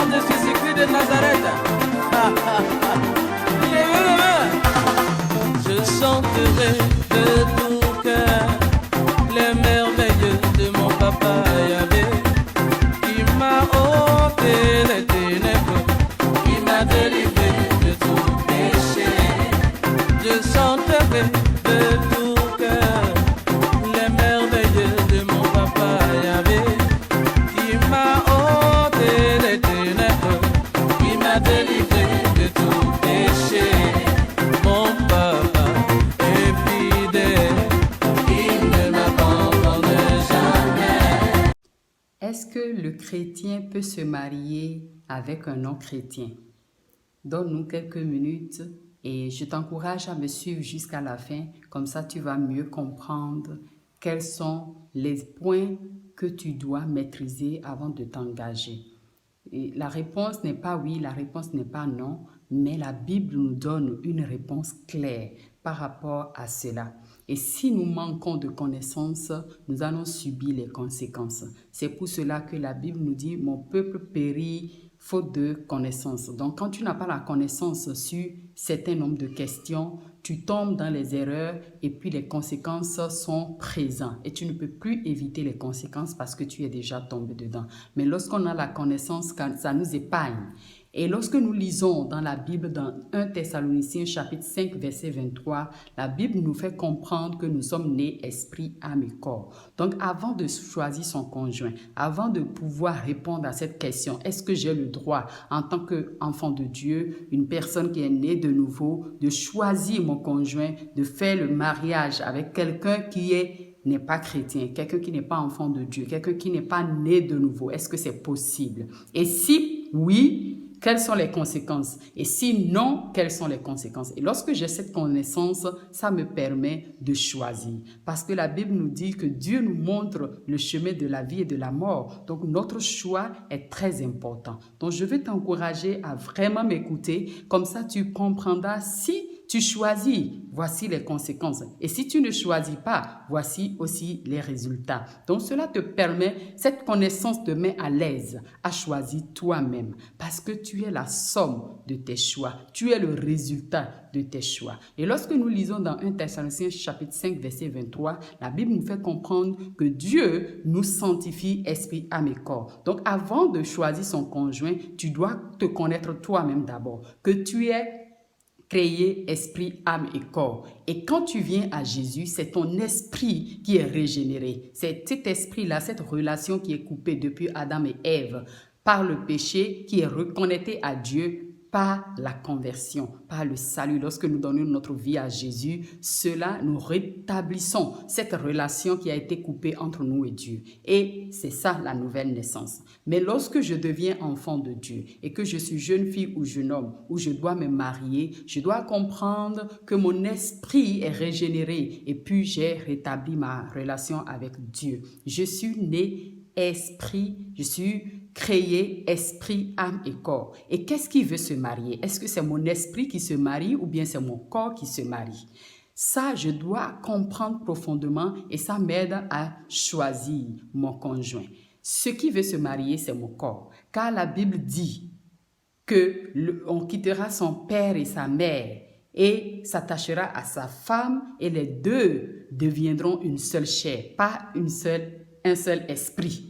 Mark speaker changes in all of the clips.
Speaker 1: l'histoire de Jésus-Christ de Nazareth. Je chanterai de tout cœur les merveilles de mon papa Yahvé, qui m'a ôté les ténèbres, qui m'a délivré de tout péché. Je chanterai de tout cœur les merveilles de mon papa Yahvé, qui m'a ôté les ténèbres, qui m'a délivré de tout péché. Mon papa est fidèle, il ne m'abandonne jamais.
Speaker 2: Est-ce que le chrétien peut se marier avec un non-chrétien? Donne-nous quelques minutes et je t'encourage à me suivre jusqu'à la fin. Comme ça, tu vas mieux comprendre quels sont les points que tu dois maîtriser avant de t'engager. Et la réponse n'est pas oui, la réponse n'est pas non, mais la Bible nous donne une réponse claire par rapport à cela. Et si nous manquons de connaissances, nous allons subir les conséquences. C'est pour cela que la Bible nous dit « Mon peuple périt faute de connaissance ». Donc, quand tu n'as pas la connaissance sur certains nombres de questions, tu tombes dans les erreurs et puis les conséquences sont présentes. Et tu ne peux plus éviter les conséquences parce que tu es déjà tombé dedans. Mais lorsqu'on a la connaissance, ça nous épargne. Et lorsque nous lisons dans la Bible, dans 1 Thessaloniciens chapitre 5, verset 23, la Bible nous fait comprendre que nous sommes nés esprit, âme et corps. Donc, avant de choisir son conjoint, avant de pouvoir répondre à cette question, est-ce que j'ai le droit, en tant qu'enfant de Dieu, une personne qui est née de nouveau, de choisir mon conjoint, de faire le mariage avec quelqu'un qui n'est pas chrétien, quelqu'un qui n'est pas enfant de Dieu, quelqu'un qui n'est pas né de nouveau? Est-ce que c'est possible? Et si oui, quelles sont les conséquences? Et si non, quelles sont les conséquences? Et lorsque j'ai cette connaissance, ça me permet de choisir. Parce que la Bible nous dit que Dieu nous montre le chemin de la vie et de la mort. Donc, notre choix est très important. Donc, je vais t'encourager à vraiment m'écouter. Comme ça, tu comprendras si tu choisis, voici les conséquences. Et si tu ne choisis pas, voici aussi les résultats. Donc, cela te permet, cette connaissance te met à l'aise à choisir toi-même parce que tu es la somme de tes choix. Tu es le résultat de tes choix. Et lorsque nous lisons dans 1 Thessaloniciens chapitre 5, verset 23, la Bible nous fait comprendre que Dieu nous sanctifie esprit, âme et corps. Donc, avant de choisir son conjoint, tu dois te connaître toi-même d'abord, que tu es créé esprit, âme et corps. Et quand tu viens à Jésus, c'est ton esprit qui est régénéré. C'est cet esprit-là, cette relation qui est coupée depuis Adam et Ève par le péché, qui est reconnecté à Dieu par la conversion, par le salut. Lorsque nous donnons notre vie à Jésus, cela, nous rétablissons cette relation qui a été coupée entre nous et Dieu. Et c'est ça la nouvelle naissance. Mais lorsque je deviens enfant de Dieu et que je suis jeune fille ou jeune homme, où je dois me marier, je dois comprendre que mon esprit est régénéré et puis j'ai rétabli ma relation avec Dieu. Je suis né esprit, je suis créé esprit, âme et corps. Et qu'est-ce qui veut se marier? Est-ce que c'est mon esprit qui se marie ou bien c'est mon corps qui se marie? Ça, je dois comprendre profondément et ça m'aide à choisir mon conjoint. Ce qui veut se marier, c'est mon corps. Car la Bible dit qu'on quittera son père et sa mère et s'attachera à sa femme et les deux deviendront une seule chair, pas un seul esprit.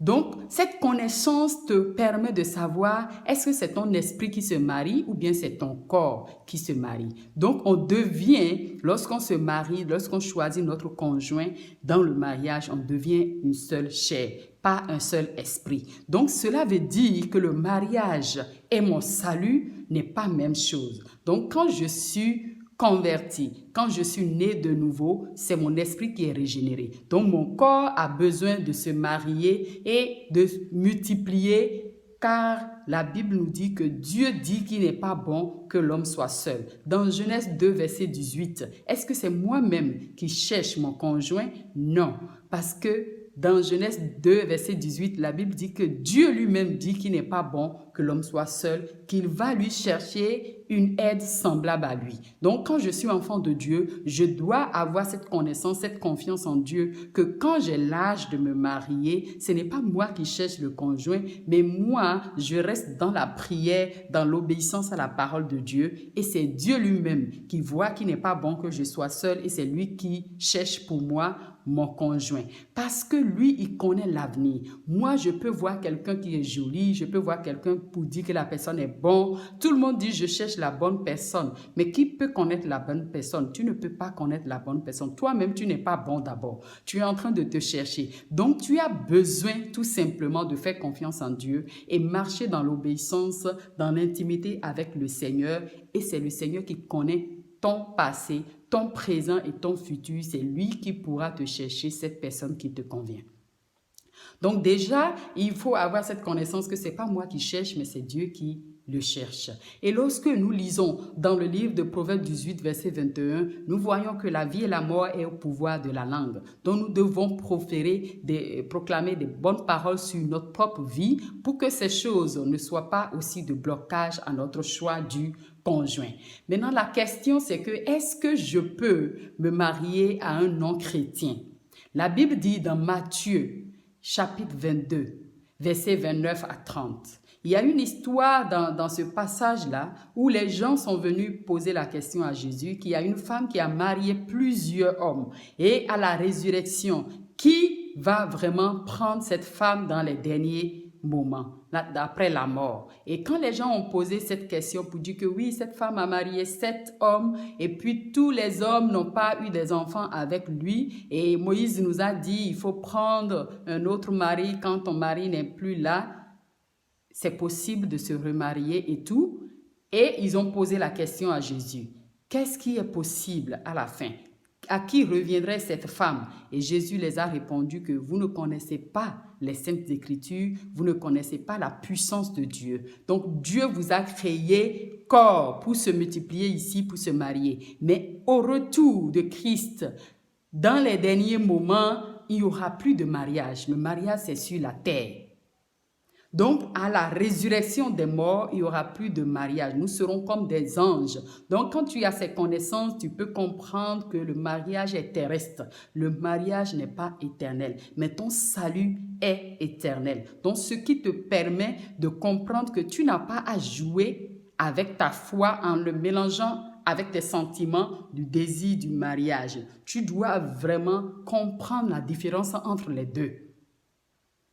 Speaker 2: Donc, cette connaissance te permet de savoir est-ce que c'est ton esprit qui se marie ou bien c'est ton corps qui se marie. Donc, on devient, lorsqu'on se marie, lorsqu'on choisit notre conjoint dans le mariage, on devient une seule chair, pas un seul esprit. Donc, cela veut dire que le mariage et mon salut n'est pas la même chose. Donc, quand je suis converti, quand je suis né de nouveau, c'est mon esprit qui est régénéré. Donc, mon corps a besoin de se marier et de multiplier car la Bible nous dit que Dieu dit qu'il n'est pas bon que l'homme soit seul. Dans Genèse 2, verset 18, est-ce que c'est moi-même qui cherche mon conjoint? Non, parce que dans Genèse 2, verset 18, la Bible dit que Dieu lui-même dit qu'il n'est pas bon que l'homme soit seul, qu'il va lui chercher une aide semblable à lui. Donc, quand je suis enfant de Dieu, je dois avoir cette connaissance, cette confiance en Dieu, que quand j'ai l'âge de me marier, ce n'est pas moi qui cherche le conjoint, mais moi, je reste dans la prière, dans l'obéissance à la parole de Dieu, et c'est Dieu lui-même qui voit qu'il n'est pas bon que je sois seule, et c'est lui qui cherche pour moi mon conjoint. Parce que lui, il connaît l'avenir. Moi, je peux voir quelqu'un qui est joli, je peux voir quelqu'un pour dire que la personne est bonne. Tout le monde dit, je cherche la bonne personne. Mais qui peut connaître la bonne personne? Tu ne peux pas connaître la bonne personne. Toi-même, tu n'es pas bon d'abord. Tu es en train de te chercher. Donc, tu as besoin tout simplement de faire confiance en Dieu et marcher dans l'obéissance, dans l'intimité avec le Seigneur. Et c'est le Seigneur qui connaît ton passé, ton présent et ton futur. C'est lui qui pourra te chercher cette personne qui te convient. Donc déjà, il faut avoir cette connaissance que ce n'est pas moi qui cherche, mais c'est Dieu qui le cherche. Et lorsque nous lisons dans le livre de Proverbes 18, verset 21, nous voyons que la vie et la mort est au pouvoir de la langue. Donc nous devons proclamer des bonnes paroles sur notre propre vie pour que ces choses ne soient pas aussi de blocage à notre choix du conjoint. Maintenant, la question c'est que est-ce que je peux me marier à un non-chrétien? La Bible dit dans Matthieu, chapitre 22, versets 29 à 30. Il y a une histoire dans ce passage-là où les gens sont venus poser la question à Jésus qu'il y a une femme qui a marié plusieurs hommes. Et à la résurrection, qui va vraiment prendre cette femme dans les derniers moments, après la mort? Et quand les gens ont posé cette question pour dire que oui, cette femme a marié 7 hommes et puis tous les hommes n'ont pas eu des enfants avec lui, et Moïse nous a dit il faut prendre un autre mari quand ton mari n'est plus là, c'est possible de se remarier et tout. Et ils ont posé la question à Jésus, qu'est-ce qui est possible à la fin? À qui reviendrait cette femme? Et Jésus les a répondu que vous ne connaissez pas les Saintes Écritures, vous ne connaissez pas la puissance de Dieu. Donc Dieu vous a créé corps pour se multiplier ici, pour se marier. Mais au retour de Christ, dans les derniers moments, il n'y aura plus de mariage. Le mariage, c'est sur la terre. Donc, à la résurrection des morts, il n'y aura plus de mariage. Nous serons comme des anges. Donc, quand tu as ces connaissances, tu peux comprendre que le mariage est terrestre. Le mariage n'est pas éternel, mais ton salut est éternel. Donc, ce qui te permet de comprendre que tu n'as pas à jouer avec ta foi en le mélangeant avec tes sentiments du désir du mariage. Tu dois vraiment comprendre la différence entre les deux.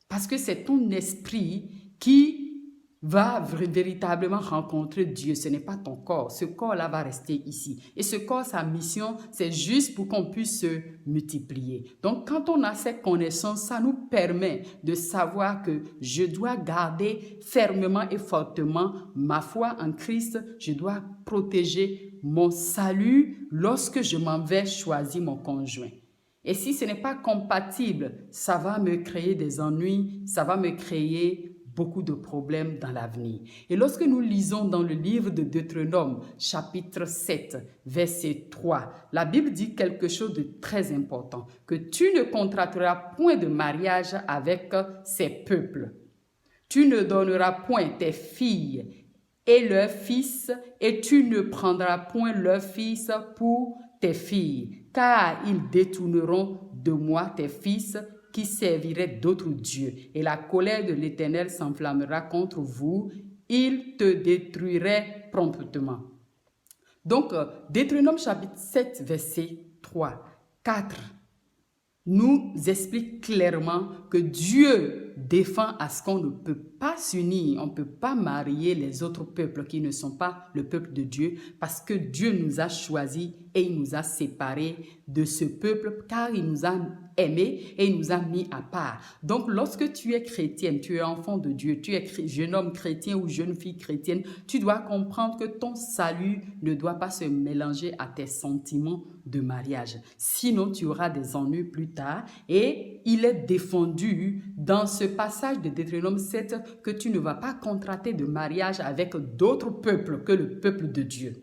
Speaker 2: Parce que c'est ton esprit qui va véritablement rencontrer Dieu. Ce n'est pas ton corps. Ce corps-là va rester ici. Et ce corps, sa mission, c'est juste pour qu'on puisse se multiplier. Donc, quand on a cette connaissance, ça nous permet de savoir que je dois garder fermement et fortement ma foi en Christ. Je dois protéger mon salut lorsque je m'en vais choisir mon conjoint. Et si ce n'est pas compatible, ça va me créer des ennuis, ça va me créer beaucoup de problèmes dans l'avenir. Et lorsque nous lisons dans le livre de Deutéronome, chapitre 7, verset 3, la Bible dit quelque chose de très important, que tu ne contracteras point de mariage avec ces peuples. Tu ne donneras point tes filles et leurs fils, et tu ne prendras point leurs fils pour tes filles, car ils détourneront de moi tes fils qui serviraient d'autres dieux. Et la colère de l'Éternel s'enflammera contre vous, il te détruirait promptement. Donc, Deutéronome chapitre 7, verset 3, 4, nous explique clairement que Dieu défend à ce qu'on ne peut pas s'unir, on ne peut pas marier les autres peuples qui ne sont pas le peuple de Dieu, parce que Dieu nous a choisis et il nous a séparés de ce peuple, car il nous a aimés et il nous a mis à part. Donc, lorsque tu es chrétienne, tu es enfant de Dieu, tu es jeune homme chrétien ou jeune fille chrétienne, tu dois comprendre que ton salut ne doit pas se mélanger à tes sentiments de mariage. Sinon, tu auras des ennuis plus tard. Et il est défendu dans ce passage de Deutéronome 7 que tu ne vas pas contracter de mariage avec d'autres peuples que le peuple de Dieu.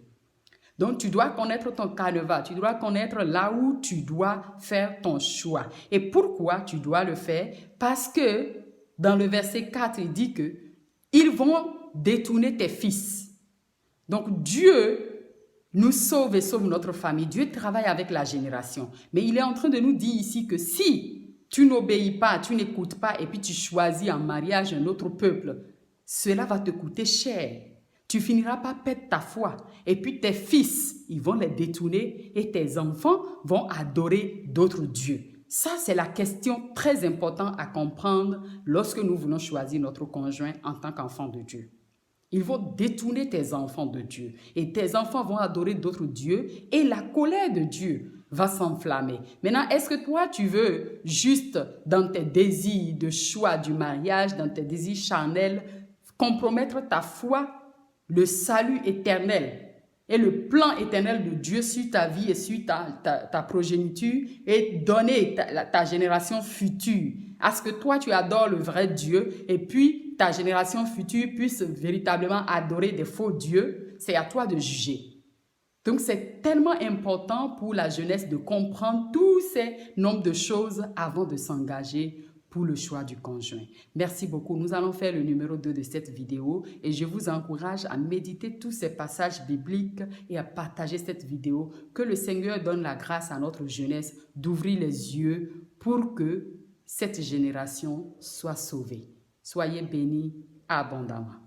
Speaker 2: Donc, tu dois connaître ton canevas, tu dois connaître là où tu dois faire ton choix. Et pourquoi tu dois le faire? Parce que dans le verset 4, il dit que ils vont détourner tes fils. Donc Dieu nous sauve et sauve notre famille. Dieu travaille avec la génération. Mais il est en train de nous dire ici que si tu n'obéis pas, tu n'écoutes pas et puis tu choisis en mariage un autre peuple, cela va te coûter cher. Tu finiras par perdre ta foi. Et puis tes fils, ils vont les détourner et tes enfants vont adorer d'autres dieux. Ça, c'est la question très importante à comprendre lorsque nous voulons choisir notre conjoint en tant qu'enfant de Dieu. Ils vont détourner tes enfants de Dieu et tes enfants vont adorer d'autres dieux et la colère de Dieu va s'enflammer. Maintenant, est-ce que toi, tu veux juste dans tes désirs de choix du mariage, dans tes désirs charnels, compromettre ta foi, le salut éternel et le plan éternel de Dieu sur ta vie et sur ta progéniture et donner ta génération future à ce que toi, tu adores le vrai Dieu et puis ta génération future puisse véritablement adorer des faux dieux, c'est à toi de juger. Donc, c'est tellement important pour la jeunesse de comprendre tous ces nombres de choses avant de s'engager pour le choix du conjoint. Merci beaucoup. Nous allons faire le numéro 2 de cette vidéo et je vous encourage à méditer tous ces passages bibliques et à partager cette vidéo. Que le Seigneur donne la grâce à notre jeunesse d'ouvrir les yeux pour que cette génération soit sauvée. Soyez bénis abondamment.